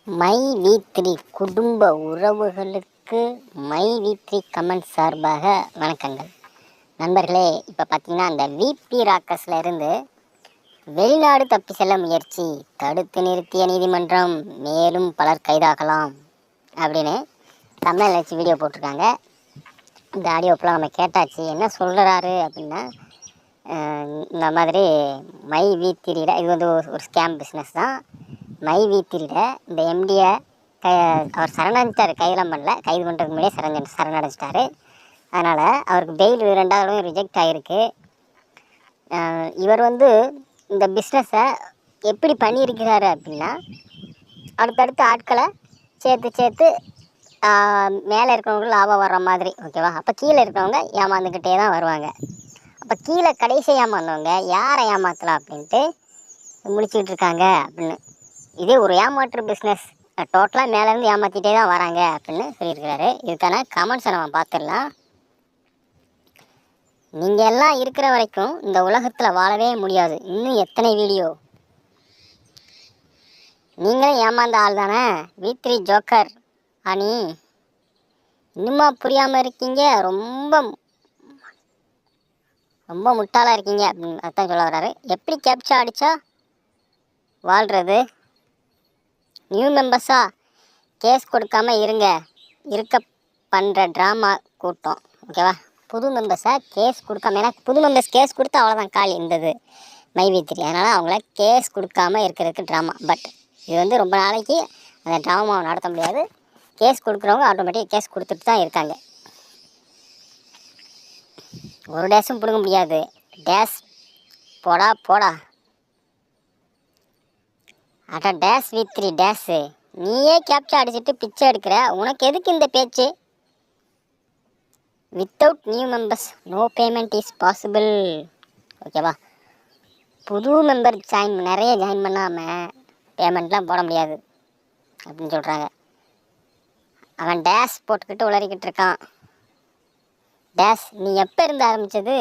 My வி3 குடும்ப உறவுகளுக்கு my வி3 comment சார்பாக வணக்கங்கள் நண்பர்களே. இப்போ பார்த்தீங்கன்னா அந்த விபி ராக்கர்ஸ்ல இருந்து வெளிநாடு தப்பி செல்ல முயற்சி தடுத்து நிறுத்திய நீதிமன்றம், மேலும் பலர் கைதாகலாம் அப்படின்னு தமிழ் வச்சு வீடியோ போட்டிருக்காங்க. இந்த ஆடியோ ஃபுல்லாக நம்ம கேட்டாச்சு. என்ன சொல்கிறாரு அப்படின்னா, இந்த மாதிரி மை வி3யில் இது வந்து ஒரு ஸ்கேம் பிஸ்னஸ் தான். மை வி3யில் இந்த எம்டியை அவர் சரணடைஞ்சிட்டார். கைதெல்லாம் பண்ணல, கைது பண்ணுறதுக்கு முன்னாடியே சரணடைஞ்சிட்டாரு. அதனால் அவருக்கு பெயில் 2வது ரிஜெக்ட் ஆகிருக்கு. இவர் வந்து இந்த பிஸ்னஸை எப்படி பண்ணியிருக்கிறாரு அப்படின்னா, அடுத்தடுத்து ஆட்களை சேர்த்து மேலே இருக்கிறவங்களுக்கு லாபம் வர்ற மாதிரி, ஓகேவா? அப்போ கீழே இருக்கிறவங்க ஏமாந்துக்கிட்டே தான் வருவாங்க. அப்போ கீழே கடைசி ஏமாந்தவங்க யாரை ஏமாற்றலாம் அப்படின்ட்டு முடிச்சுக்கிட்டு இருக்காங்க அப்படின்னு. இதே ஒரு ஏமாற்று பிஸ்னஸ், டோட்டலாக மேலேருந்து ஏமாற்றிட்டே தான் வராங்க அப்படின்னு சொல்லியிருக்கிறாரு. இதுக்கான கமெண்ட்ஸை நம்ம பார்த்துடலாம். நீங்கள் எல்லாம் இருக்கிற வரைக்கும் இந்த உலகத்தில் வாழவே முடியாது. இன்னும் எத்தனை வீடியோ? நீங்களே ஏமாந்த ஆள் தானே வி3 ஜோக்கர் அணி. இன்னுமா புரியாமல் இருக்கீங்க? ரொம்ப ரொம்ப முட்டாளாக இருக்கீங்க அப்படின்னு அர்த்தம் சொல்ல வர்றாரு. எப்படி கேப்சா அடித்தா வாழ்கிறது? நியூ மெம்பர்ஸாக கேஸ் கொடுக்காம இருக்க பண்ணுற ட்ராமா கூட்டம், ஓகேவா? புது மெம்பர்ஸாக கேஸ் கொடுக்காம, ஏன்னா புது மெம்பர்ஸ் கேஸ் கொடுத்தா அவ்வளோதான் காலி இருந்தது மை வி3. அதனால் அவங்கள கேஸ் கொடுக்காம இருக்கிறதுக்கு ட்ராமா. பட் இது வந்து ரொம்ப நாளைக்கு அந்த ட்ராமாவை நடத்த முடியாது. கேஸ் கொடுக்குறவங்க ஆட்டோமேட்டிக் கேஸ் கொடுத்துட்டு தான் இருக்காங்க. ஒரு டேஸும் பிடுங்க முடியாது. டேஸ் போடா அட டேஸ் வி3 டேஸு, நீயே கேப்சா அடிச்சுட்டு பிச்சை எடுக்கிற. உனக்கு எதுக்கு இந்த பேச்சு? Without new members no payment is possible, ஓகேவா? புது மெம்பர் நிறைய ஜாயின் பண்ணாமல் பேமெண்ட்லாம் போட முடியாது அப்படின்னு சொல்கிறாங்க. அவன் டேஸ் போட்டுக்கிட்டு உளறிக்கிட்டு இருக்கான். டேஸ் நீ எப்போ இருந்து ஆரம்பித்தது?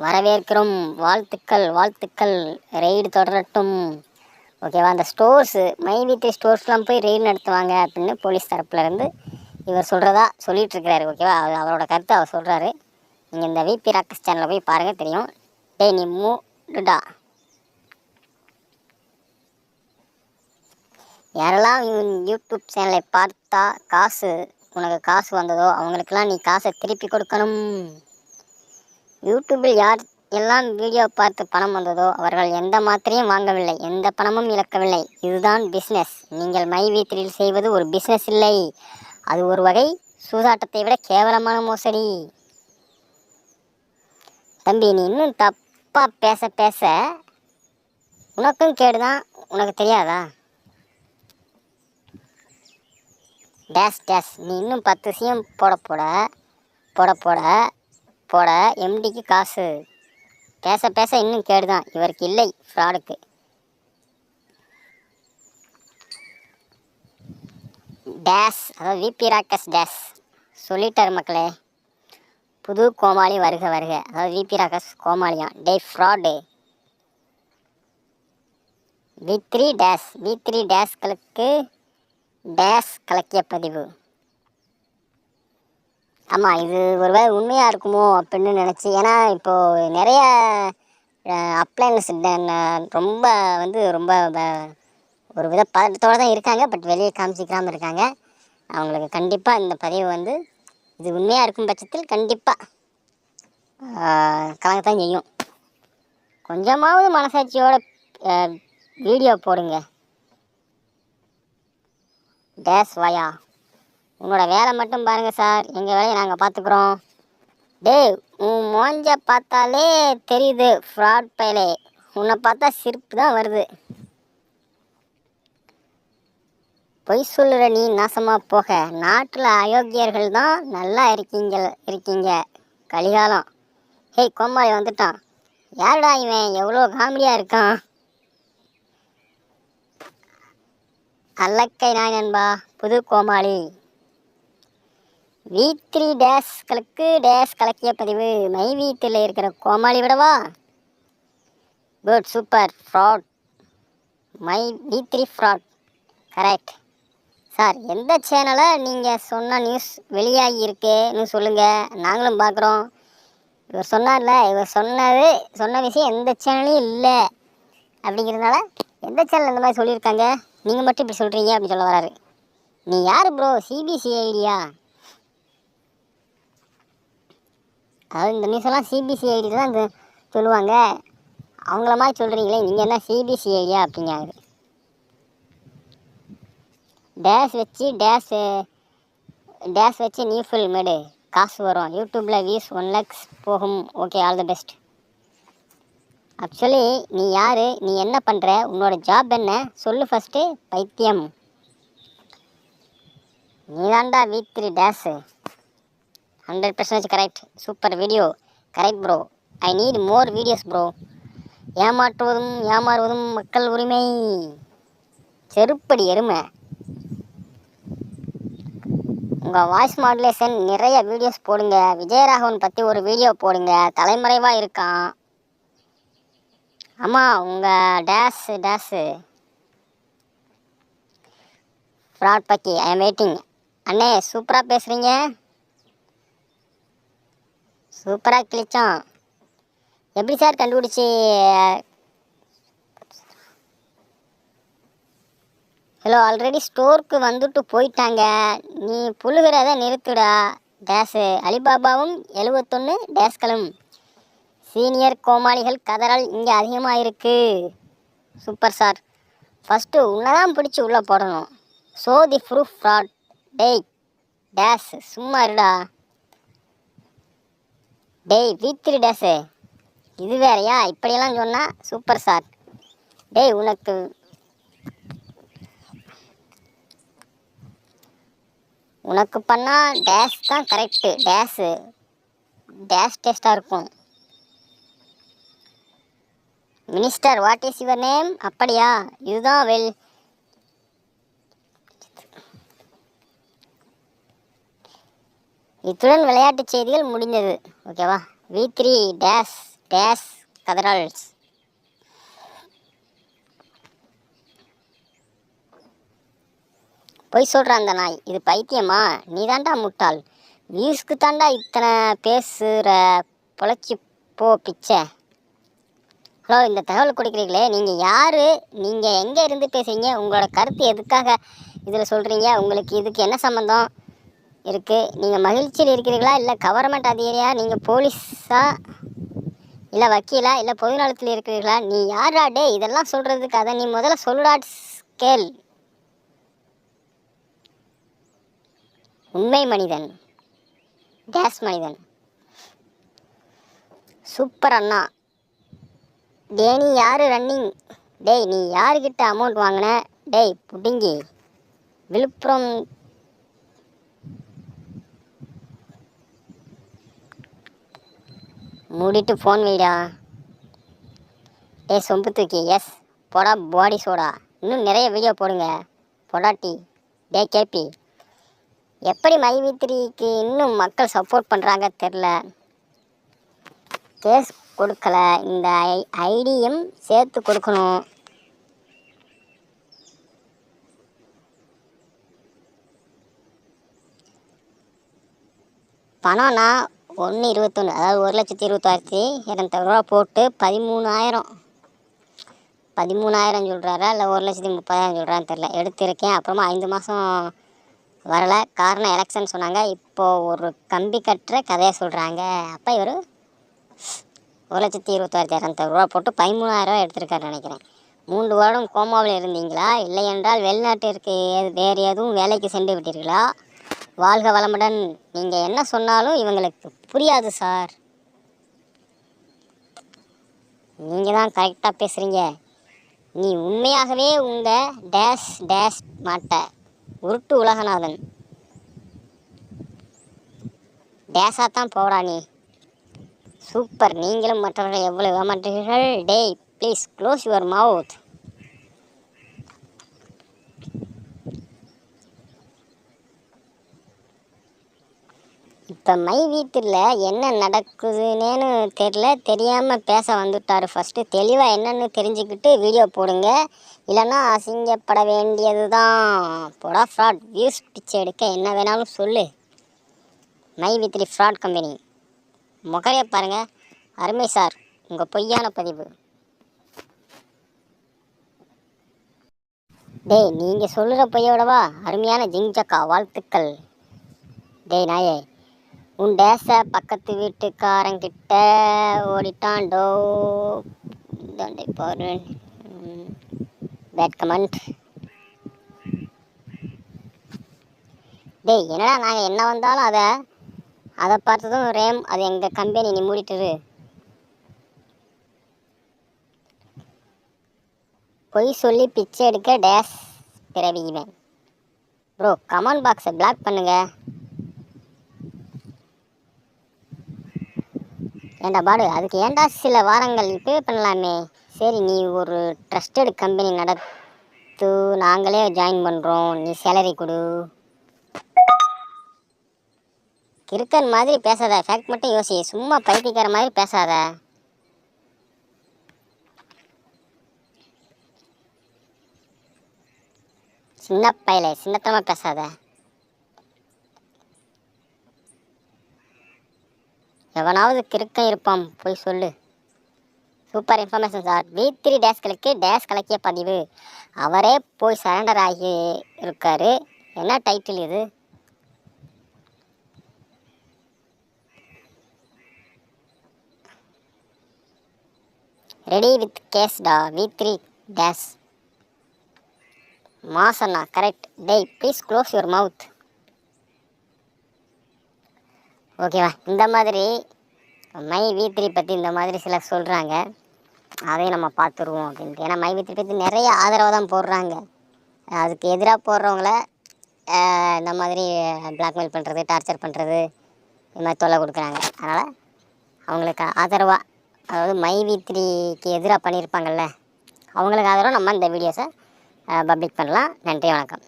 வரவேற்கிறோம், வாழ்த்துக்கள், ரெய்டு தொடரட்டும், ஓகேவா? அந்த ஸ்டோர்ஸு மை வி3 ஸ்டோர்ஸ்லாம் போய் ரெய்டு நடத்துவாங்க அப்படின்னு போலீஸ் தரப்புலேருந்து இவர் சொல்கிறதா சொல்லிகிட்ருக்கிறாரு, ஓகேவா? அவரோட கருத்தை அவர் சொல்கிறாரு. நீங்கள் இந்த விபி ராக்கர்ஸ் சேனலில் போய் பாருங்கள், தெரியும். டேய் நீ மூடுடா. யாரெல்லாம் யூடியூப் சேனலை பார்த்தா உனக்கு காசு வந்ததோ அவங்களுக்கெல்லாம் நீ காசை திருப்பி கொடுக்கணும். யூடியூப்பில் யார் எல்லாம் வீடியோ பார்த்து பணம் வந்ததோ அவர்கள் எந்த மாத்திரையும் வாங்கவில்லை, எந்த பணமும் இழக்கவில்லை. இதுதான் பிஸ்னஸ். நீங்கள் மை வி3யில் செய்வது ஒரு பிஸ்னஸ் இல்லை, அது ஒரு வகை சூதாட்டத்தை விட கேவலமான மோசடி. தம்பி, நீ இன்னும் தப்பாக பேச உனக்கும் கேடுதான், உனக்கு தெரியாதா? டேஸ் நீ இன்னும் 10 சிஎம் போட எம்டிக்கு காசு பேச இன்னும் கேடுதான். இவருக்கு இல்லை, ஃப்ராடுக்கு. டேஸ் அதாவது விபி ராக்கர்ஸ் டேஸ் சொல்லிட்டார் மக்களே. புது கோமாளி வருக. அதாவது விபி ராக்கர்ஸ் கோமாளியான். டே ஃப்ராடு. வி3 டேஸ்களுக்கு டேஸ் கலக்கிய பதிவு. ஆமாம், இது ஒருவேளை உண்மையாக இருக்குமோ அப்படின்னு நினச்சி. ஏன்னா இப்போது நிறைய அப்ளைன்ஸ் ரொம்ப ஒரு வித பதட்டத்தோடு தான் இருக்காங்க. பட் வெளியே காமிச்சிக்காமல் இருக்காங்க. அவங்களுக்கு கண்டிப்பாக இந்த பதிவு வந்து இது உண்மையாக இருக்கும் பட்சத்தில் கண்டிப்பாக கலங்கத்தான் செய்யும். கொஞ்சமாவது மனசாட்சியோட வீடியோ போடுங்க. டேஸ் வாயா, உன்னோட வேலை மட்டும் பாருங்கள் சார், எங்கள் வேலையை நாங்கள் பார்த்துக்குறோம். டேய், உன் மோஞ்ச பார்த்தாலே தெரியுது ஃப்ராட் பயலே. உன்னை பார்த்தா சிரிப்பு தான் வருது. பொய் சொல்லுற நீ நாசமாக போக. நாட்டில் அயோக்கியர்கள் தான் நல்லா இருக்கீங்க. கலிகாலம். ஹேய் கோமாளி வந்துட்டான். யாருடா இவன்? எவ்வளோ காமெடியாக இருக்கான். அல்லக்கை நாய் நண்பா, புது கோமாளி. வி3 டேஸ்களுக்கு டேஸ் கலக்கிய பதிவு. மை வி3யில் இருக்கிற கோமாளி விடவா? Good, super, fraud. My V3 fraud correct sir. எந்த சேனலை நீங்கள் சொன்ன நியூஸ் வெளியாகி இருக்குன்னு சொல்லுங்கள், நாங்களும் பார்க்குறோம். இவர் சொன்னார்ல, இவர் சொன்ன விஷயம் எந்த சேனலையும் இல்லை அப்படிங்கிறதுனால எந்த சேனல் இந்த மாதிரி சொல்லியிருக்காங்க, நீங்கள் மட்டும் இப்படி சொல்கிறீங்க அப்படின்னு சொல்ல வராரு. நீ யார் ப்ரோ? சிபிசிஐடியா? அதாவது இந்த நியூஸ் எல்லாம் சிபிசிஐடி தான் சொல்லுவாங்க, அவங்கள மாதிரி சொல்கிறீங்களே, நீங்கள் என்ன சிபிசிஐடியா அப்படிங்காது. டேஷ் வச்சு நியூ ஃபில்ம் எடு, காசு வரும், யூடியூப்பில் வியூஸ் 1 lakhs போகும். Okay, all the best. Actually நீ யார், நீ என்ன பண்ணுற, உன்னோட ஜாப் என்ன சொல்லு ஃபஸ்ட்டு பைத்தியம். நீ தாண்டா V3 days. 100% correct. Super video. Correct bro. I need more videos bro. ஏமாறுவதும் மக்கள் உரிமை. செருப்படி எருமை. உங்கள் வாய்ஸ் மாடுலேஷன் நிறைய வீடியோஸ் போடுங்க. விஜயராகவன் பற்றி ஒரு வீடியோ போடுங்க, தலைமறைவாக இருக்கான். ஆமாம், உங்கள் டேஷு ஃப்ராட் பக்கி. I am waiting. அண்ணே சூப்பராக பேசுகிறீங்க, சூப்பராக கிழிச்சோம். எப்படி சார் கண்டுபிடிச்சி? ஹலோ, ஆல்ரெடி ஸ்டோருக்கு வந்துட்டு போயிட்டாங்க, நீ புழுகிறத நிறுத்துடா. டேஷு அலிபாபாவும் 71 டேஷ்களும். சீனியர் கோமாளிகள் கதறல் இங்கே அதிகமாக இருக்குது. Super sir. ஃபஸ்ட்டு உன்னை தான் பிடிச்சி உள்ளே போடணும். Show the proof fraud. டேய் டேஷ் சும்மா இருடா. டேய் V3 டேஷு, இது வேறையா? இப்படியெல்லாம் சொன்னால் சூப்பர் சார். டேய் உனக்கு பண்ணால் டேஷ் தான் கரெக்டு. டேஷ் டேஸ்ட்டாக இருக்கும். Minister what is your name? அப்படியா, இதுதான் இத்துடன் விளையாட்டு செய்திகள் முடிந்தது. ஓகேவா? V3 dash கதரால்ஸ். போய் சொல்கிறான் அந்த நாய். இது பைத்தியமா? நீ தாண்டா முட்டாள். வியூஸ்க்கு தாண்டா இத்தனை பேசுகிற, பொழைச்சி போ பிச்சை. ஹலோ, இந்த தகவல் கொடுக்குறீங்களே, நீங்கள் யார், நீங்கள் எங்கே இருந்து பேசுகிறீங்க, உங்களோட கருத்து எதுக்காக இதில் சொல்கிறீங்க, உங்களுக்கு இதுக்கு என்ன சம்மந்தம் இருக்குது, நீங்கள் மகிழ்ச்சியில் இருக்கிறீங்களா, இல்லை கவர்மெண்ட் அதிகாரியா, நீங்கள் போலீஸா, இல்லை வக்கீலா, இல்லை பொது நலத்தில் இருக்கிறீர்களா, நீ யாரா? டே இதெல்லாம் சொல்கிறதுக்கு அதை நீ முதல்ல சொல்லுடா. ஸ்கேல் உண்மை மனிதன், டேஷ் மனிதன். சூப்பர் அண்ணா. டே நீ யார் ரன்னிங்? டேய் நீ யாருக்கிட்ட அமௌண்ட் வாங்கின? டேய் புடிங்கி. விழுப்புரம் மூடிட்டு ஃபோன் வைடா. டே சொம்பு தூக்கி. எஸ் போடா பாடி சோடா. இன்னும் நிறைய வீடியோ போடுங்க பொடாட்டி. டே கேபி. எப்படி மை3க்கு இன்னும் மக்கள் சப்போர்ட் பண்ணுறாங்க தெரில. கேஸ் கொடுக்கல, இந்த ஐடியும் சேர்த்து கொடுக்கணும். பணம்னா 1,21, அதாவது 1,26,200 போட்டு 13,000 சொல்கிறாரா இல்லை 1,30,000 சொல்கிறான்னு தெரில. எடுத்திருக்கேன். அப்புறமா 5 மாதம் வரலை, காரணம் எலெக்ஷன் சொன்னாங்க. இப்போது ஒரு கம்பி கட்டுற கதையை சொல்கிறாங்க. அப்போ இவர் 1,26,200 போட்டு 13,000 எடுத்திருக்காரு நினைக்கிறேன். 3 வருடம் கோமாவில் இருந்தீங்களா, இல்லை என்றால் வெளிநாட்டிற்கு வேறு எதுவும் வேலைக்கு சென்று விட்டீர்களா? வாழ்க வளமுடன். நீங்கள் என்ன சொன்னாலும் இவங்களுக்கு புரியாது சார். நீங்கள் தான் கரெக்டாக பேசுகிறீங்க. நீ உண்மையாகவே உங்கள் டேஷ் மாட்ட உருட்டு உலகநாதன். டேஷாத்தான் போடா நீ. சூப்பர். நீங்களும் மற்றவர்கள் எவ்வளவு ஏமாற்றுகிறீர்கள். டேய் ப்ளீஸ் க்ளோஸ் யுவர் மவுத். இப்போ மை வீட்டில் என்ன நடக்குதுன்னு தெரியாமல் பேச வந்துட்டார். ஃபஸ்ட்டு தெளிவாக என்னன்னு தெரிஞ்சுக்கிட்டு வீடியோ போடுங்க, இல்லைன்னா அசிங்கப்பட வேண்டியது தான். போடா ஃப்ராட், வியூஸ் பிச்சை எடுக்க என்ன வேணாலும் சொல்லு. மை வீட்டில் ஃப்ராட் கம்பெனி முகரையை பாருங்கள். அருமை சார் உங்கள் பொய்யான பதிவு. டேய் நீங்கள் சொல்லுற பொய்யோடவா அருமையான ஜிங்ஜக்கா வாழ்த்துக்கள். டேய் நாயே, உன் டேஸை பக்கத்து வீட்டுக்காரங்கிட்ட ஓடிட்டான் டோ. பாரு பேட் கமெண்ட். டேய் என்னடா நாங்கள் என்ன வந்தாலும் அதை பார்த்ததும் ரேம் அது எங்கள் கம்பெனி, நீ மூடிட்டுரு. பொய் சொல்லி பிச்சை எடுக்க டேஸ் பிறவிவேன். ப்ரோ கமெண்ட் பாக்ஸை பிளாக் பண்ணுங்க. ஏண்டா பாடு, அதுக்கு ஏண்டா சில வாரங்கள் பே பண்ணலாமே. சரி நீ ஒரு ட்ரஸ்டட் கம்பெனி நடத்து, நாங்களே ஜாயின் பண்ணுறோம், நீ சேலரி கொடு. கிறுக்கன் மாதிரி பேசாத, ஃபேக்ட் மட்டும் யோசி, சும்மா பைத்தியக்கார மாதிரி பேசாத. சின்ன பையலே சின்னத்தனமாக பேசாத. எவனாவது கிறுக்கம் இருப்பான், போய் சொல்லு. Super information sir. V3 டேஸ்களுக்கு டேஸ் கலக்கிய பதிவு. அவரே போய் சரண்டர் ஆகி இருக்காரு. என்ன டைட்டில் இது? ரெடி வித் கேஸ்டா V3 டேஸ். மாசண்ணா கரெக்ட். டேய் ப்ளீஸ் க்ளோஸ் யுவர் மவுத். ஓகேவா, இந்த மாதிரி மை V3 பற்றி இந்த மாதிரி சிலர் சொல்கிறாங்க, அதையும் நம்ம பார்த்துருவோம் அப்படின்ட்டு. ஏன்னா மை V3 பற்றி நிறைய ஆதரவு தான் போடுறாங்க. அதுக்கு எதிராக போடுறவங்கள இந்த மாதிரி பிளாக்மெயில் பண்ணுறது, டார்ச்சர் பண்ணுறது, இது மாதிரி தொல்லை கொடுக்குறாங்க. அதனால் அவங்களுக்கு ஆதரவாக, அதாவது மை V3க்கு எதிராக பண்ணியிருப்பாங்கள்ல, அவங்களுக்கு ஆதரவாக நம்ம இந்த வீடியோஸை பப்ளிக் பண்ணலாம். நன்றி, வணக்கம்.